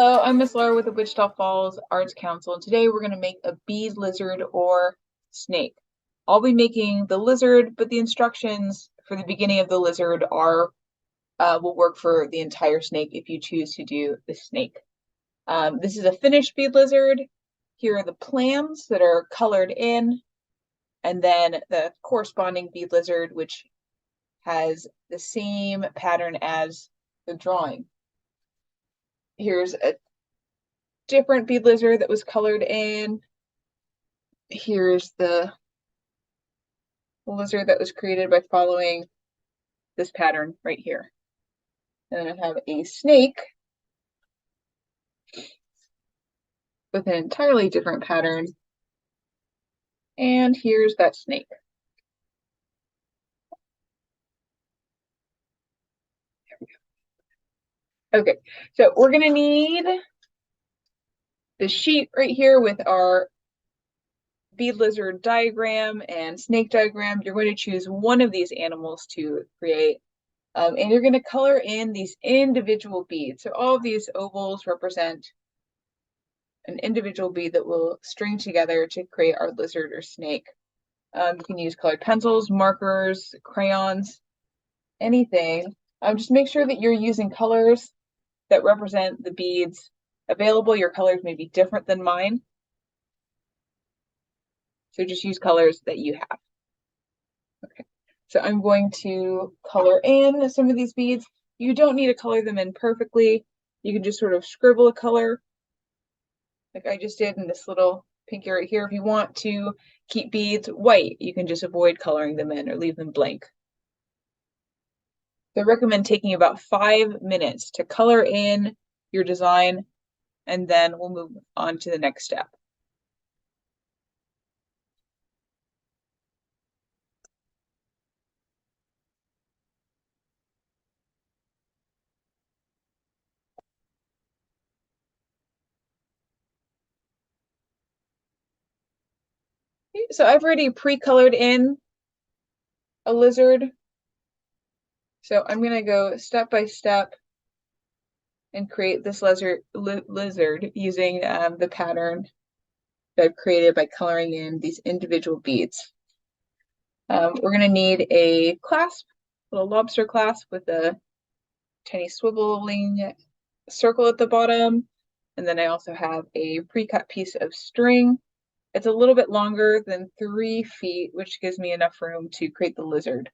Hello, I'm Miss Laura with the Wichita Falls Arts Council, and today we're going to make a bead lizard or snake. I'll be making the lizard, but the instructions for the beginning of the lizard are will work for the entire snake if you choose to do the snake. This is a finished bead lizard. Here are the plans that are colored in, and then the corresponding bead lizard, which has the same pattern as the drawing. Here's a different bead lizard that was colored in. Here's the lizard that was created by following this pattern right here. And then I have a snake with an entirely different pattern. And here's that snake. Okay, so we're gonna need the sheet right here with our bead lizard diagram and snake diagram. You're going to choose one of these animals to create, and you're going to color in these individual beads. So all of these ovals represent an individual bead that will string together to create our lizard or snake. You can use colored pencils, markers, crayons, anything. Just make sure that you're using colors that represent the beads available. Your colors may be different than mine, so just use colors that you have. Okay, so I'm going to color in some of these beads. You don't need to color them in perfectly. You can just sort of scribble a color like I just did in this little pinky right here. If you want to keep beads white, you can just avoid coloring them in or leave them blank. So I recommend taking about 5 minutes to color in your design, and then we'll move on to the next step. So I've already pre-colored in a lizard. So I'm going to go step by step and create this lizard using the pattern that I've created by coloring in these individual beads. We're going to need a clasp, a little lobster clasp with a tiny swiveling circle at the bottom. And then I also have a pre-cut piece of string. It's a little bit longer than 3 feet, which gives me enough room to create the lizard.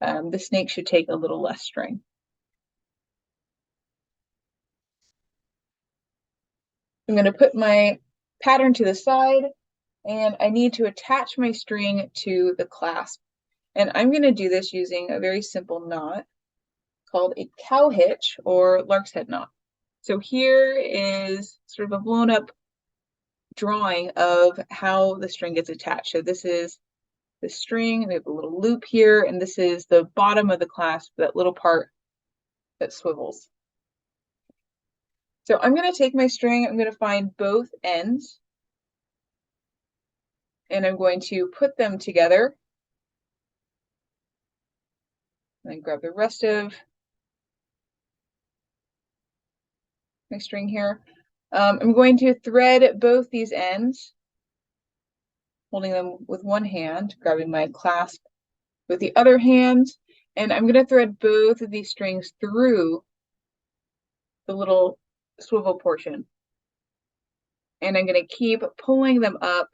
The snake should take a little less string. I'm going to put my pattern to the side, and I need to attach my string to the clasp. And I'm going to do this using a very simple knot called a cow hitch or lark's head knot. So here is sort of a blown up drawing of how the string gets attached. So this is the string, we have a little loop here, and this is the bottom of the clasp, that little part that swivels. So I'm going to take my string, I'm going to find both ends, and I'm going to put them together. And then grab the rest of my string here. I'm going to thread both these ends, holding them with one hand, grabbing my clasp with the other hand, and I'm going to thread both of these strings through the little swivel portion. And I'm going to keep pulling them up,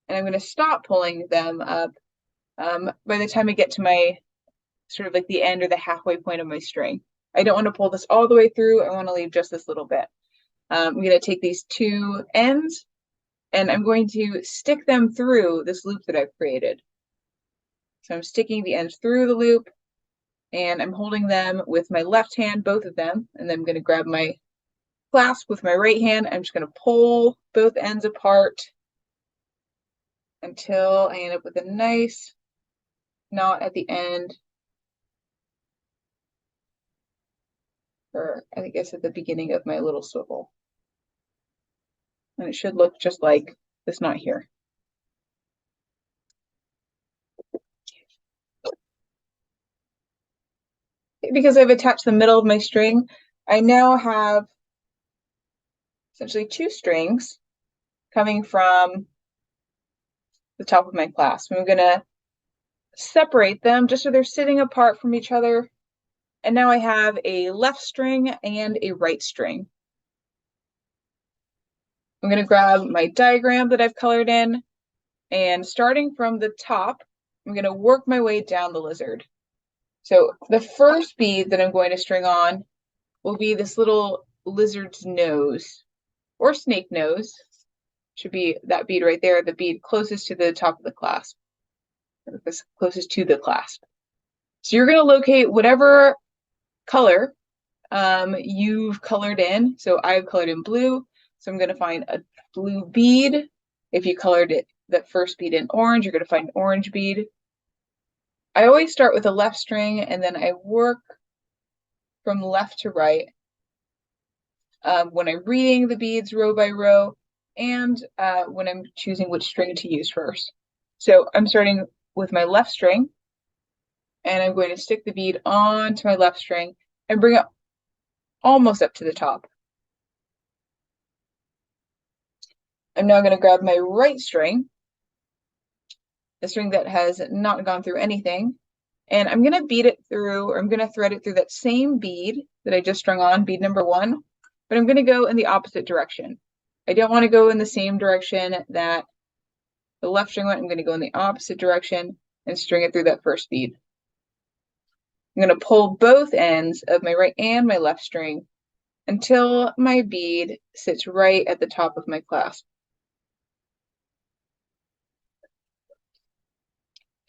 and I'm going to stop pulling them up by the time I get to my sort of like the end or the halfway point of my string. I don't want to pull this all the way through. I want to leave just this little bit. I'm going to take these 2 ends, and I'm going to stick them through this loop that I've created. So I'm sticking the ends through the loop, and I'm holding them with my left hand, both of them, and then I'm going to grab my clasp with my right hand. I'm just going to pull both ends apart until I end up with a nice knot at the end, or I guess at the beginning of my little swivel. And it should look just like this knot here. Because I've attached the middle of my string, I now have essentially 2 strings coming from the top of my clasp. I'm going to separate them just so they're sitting apart from each other. And now I have a left string and a right string. I'm going to grab my diagram that I've colored in, and starting from the top, I'm going to work my way down the lizard. So the first bead that I'm going to string on will be this little lizard's nose, or snake nose. Should be that bead right there, the bead closest to the top of the clasp, or closest to the clasp. So you're going to locate whatever color you've colored in. So I've colored in blue, so I'm going to find a blue bead. If you colored it, that first bead in orange, you're going to find an orange bead. I always start with a left string and then I work from left to right when I'm reading the beads row by row, and when I'm choosing which string to use first. So I'm starting with my left string, and I'm going to stick the bead onto my left string and bring it almost up to the top. I'm now going to grab my right string, the string that has not gone through anything, and I'm going to bead it through, or I'm going to thread it through that same bead that I just strung on, bead number 1, but I'm going to go in the opposite direction. I don't want to go in the same direction that the left string went. I'm going to go in the opposite direction and string it through that first bead. I'm going to pull both ends of my right and my left string until my bead sits right at the top of my clasp.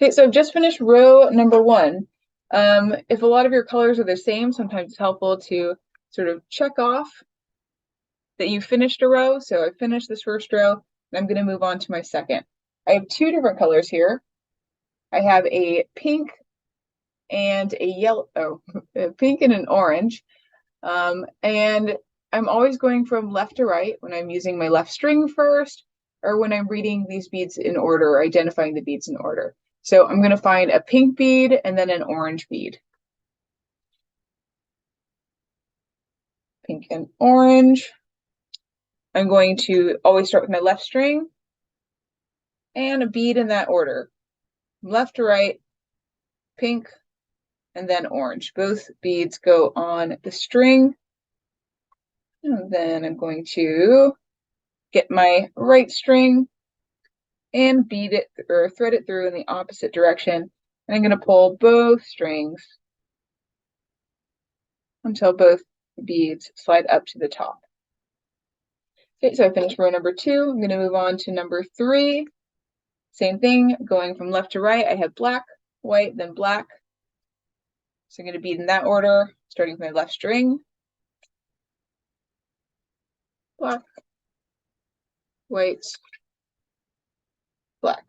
Okay, so I've just finished row number 1. If a lot of your colors are the same, sometimes it's helpful to sort of check off that you finished a row. So I finished this first row, and I'm going to move on to my second. I have 2 different colors here. I have a pink and a yellow, a pink and an orange. And I'm always going from left to right when I'm using my left string first, or when I'm reading these beads in order, or identifying the beads in order. So I'm going to find a pink bead and then an orange bead. Pink and orange. I'm going to always start with my left string and a bead in that order. Left to right, pink, and then orange. Both beads go on the string. And then I'm going to get my right string and bead it or thread it through in the opposite direction. And I'm going to pull both strings until both beads slide up to the top. Okay, so I finished row number 2. I'm going to move on to number 3. Same thing, going from left to right. I have black, white, then black. So I'm going to bead in that order, starting with my left string. Black, white, black.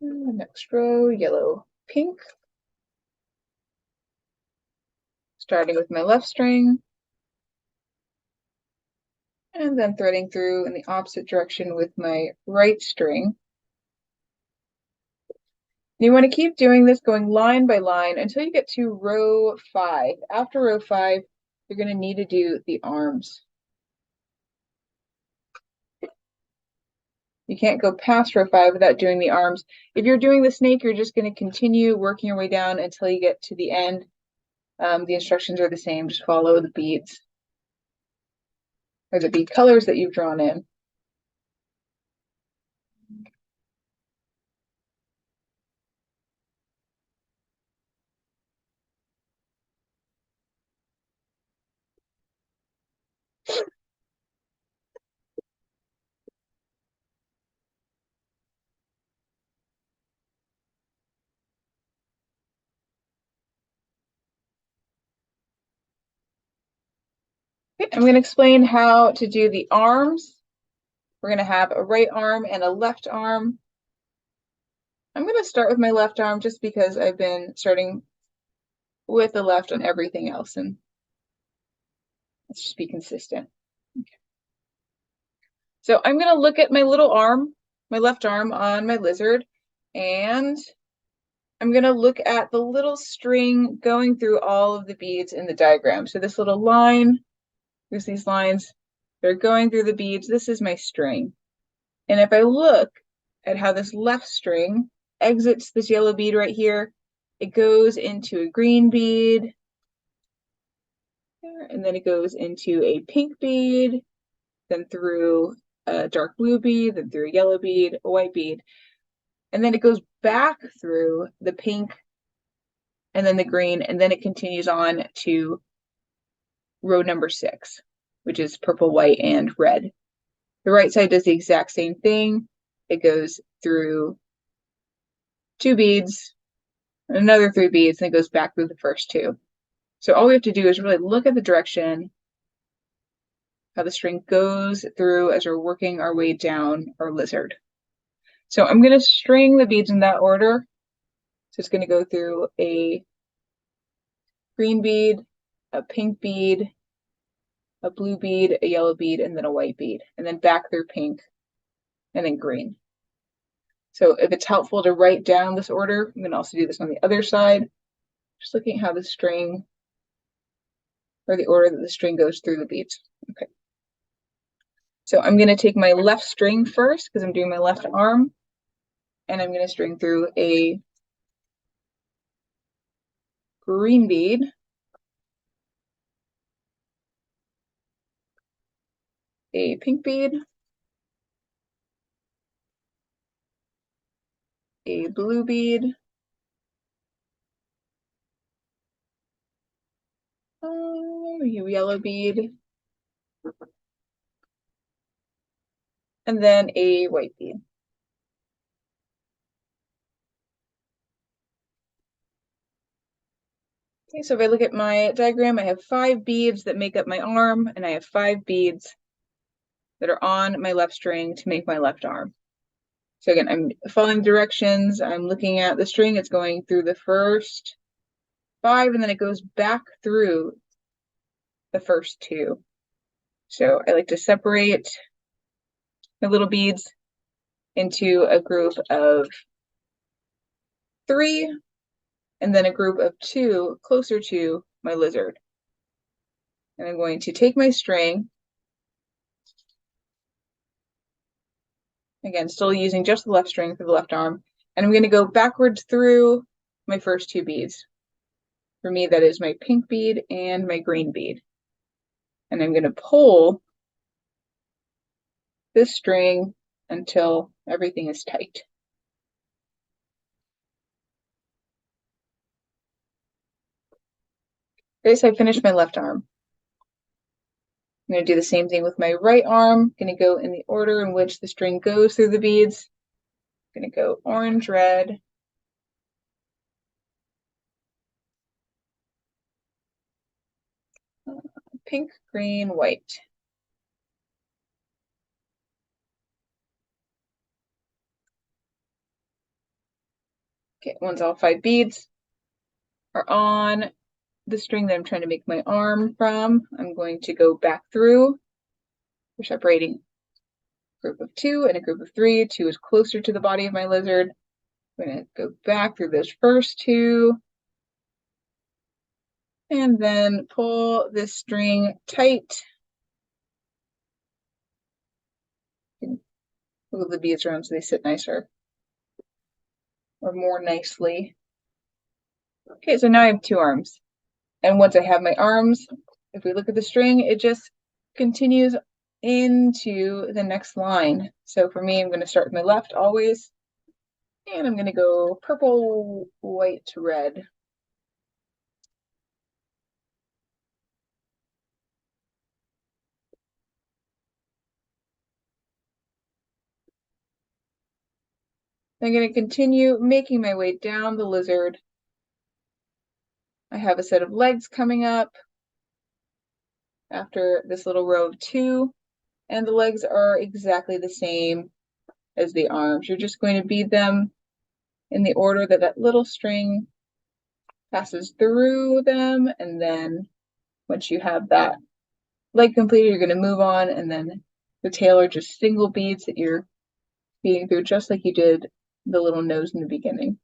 Next row, yellow, pink. Starting with my left string. And then threading through in the opposite direction with my right string. You want to keep doing this, going line by line until you get to row 5. After row 5, you're going to need to do the arms. You can't go past row 5 without doing the arms. If you're doing the snake, you're just going to continue working your way down until you get to the end. The instructions are the same. Just follow the beads or the bead colors that you've drawn in. Okay, I'm going to explain how to do the arms. We're going to have a right arm and a left arm. I'm going to start with my left arm just because I've been starting with the left on everything else, and let's just be consistent. Okay. So I'm going to look at my little arm, my left arm on my lizard, and I'm going to look at the little string going through all of the beads in the diagram. So this little line, there's these lines, they're going through the beads. This is my string. And if I look at how this left string exits this yellow bead right here, it goes into a green bead, and then it goes into a pink bead, then through a dark blue bead, then through a yellow bead, a white bead, and then it goes back through the pink and then the green, and then it continues on to row number 6, which is purple, white, and red. The right side does the exact same thing. It goes through 2 beads, another 3 beads, and it goes back through the first 2. So all we have to do is really look at the direction, how the string goes through as we're working our way down our lizard. So I'm going to string the beads in that order. So it's going to go through a green bead, a pink bead, a blue bead, a yellow bead, and then a white bead, and then back through pink, and then green. So if it's helpful to write down this order, I'm going to also do this on the other side, just looking at how the string, or the order that the string goes through the beads. Okay. So I'm going to take my left string first, because I'm doing my left arm, and I'm going to string through a green bead, a pink bead, a blue bead, a yellow bead, and then a white bead. Okay, so if I look at my diagram, I have 5 beads that make up my arm, and I have 5 beads that are on my left string to make my left arm. So again, I'm following directions, I'm looking at the string, it's going through the first 5, and then it goes back through the first 2. So I like to separate my little beads into a group of 3, and then a group of 2 closer to my lizard. And I'm going to take my string, again, still using just the left string for the left arm, and I'm going to go backwards through my first 2 beads. For me, that is my pink bead and my green bead. And I'm going to pull this string until everything is tight. Okay, so I finished my left arm. I'm going to do the same thing with my right arm. I'm going to go in the order in which the string goes through the beads. I'm going to go orange, red, pink, green, white. Okay, once all 5 beads are on the string that I'm trying to make my arm from, I'm going to go back through. We're separating a group of 2 and a group of 3. 2 is closer to the body of my lizard. I'm going to go back through those first 2, and then pull this string tight. Move the beads around so they sit nicer, or more nicely. Okay, so now I have 2 arms. And once I have my arms, if we look at the string, it just continues into the next line. So for me, I'm going to start with my left always, and I'm going to go purple, white, red. I'm going to continue making my way down the lizard. I have a set of legs coming up after this little row of 2, and the legs are exactly the same as the arms. You're just going to bead them in the order that that little string passes through them, and then once you have that leg completed, you're going to move on and then The tail are just single beads that you're beading through, just like you did the little nose in the beginning.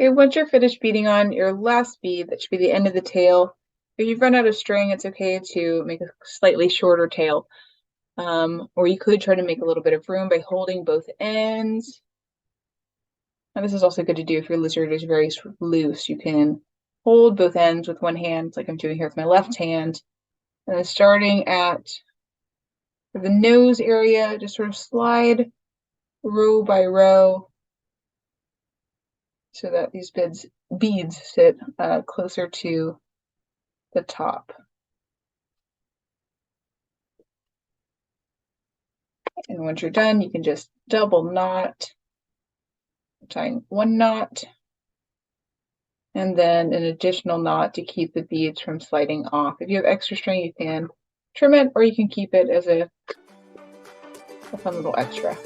Okay, once you're finished beading on your last bead, that should be the end of the tail. If you've run out of string, it's okay to make a slightly shorter tail. Or you could try to make a little bit of room by holding both ends. And this is also good to do if your lizard is very loose. You can hold both ends with one hand, like I'm doing here with my left hand. And then starting at the nose area, just sort of slide row by row so that these beads sit closer to the top. And once you're done, you can just double knot, tying one knot, and then an additional knot to keep the beads from sliding off. If you have extra string, you can trim it, or you can keep it as a fun little extra.